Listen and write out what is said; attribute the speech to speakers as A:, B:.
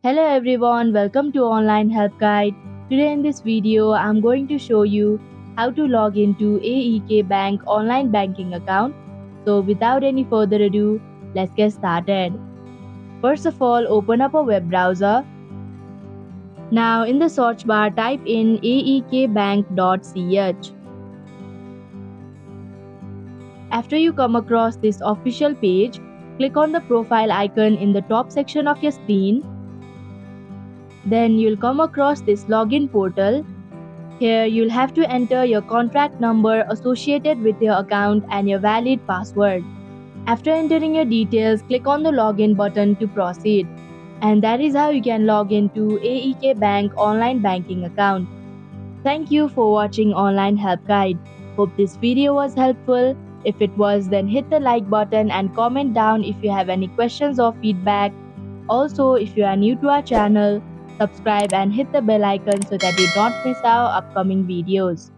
A: Hello everyone, welcome to Online Help Guide. Today in this video, I'm going to show you how to log into AEK Bank online banking account. So without any further ado, let's get started. First of all, open up a web browser. Now in the search bar, type in aekbank.ch. After you come across this official page, click on the profile icon in the top section of your screen. Then you'll come across this login portal. Here you'll have to enter your contract number associated with your account and your valid password. After entering your details, click on the login button to proceed. And that is how you can log into AEK Bank online banking account. Thank you for watching Online Help Guide. Hope this video was helpful. If it was, then hit the like button and comment down if you have any questions or feedback. Also, if you are new to our channel, subscribe and hit the bell icon so that you don't miss our upcoming videos.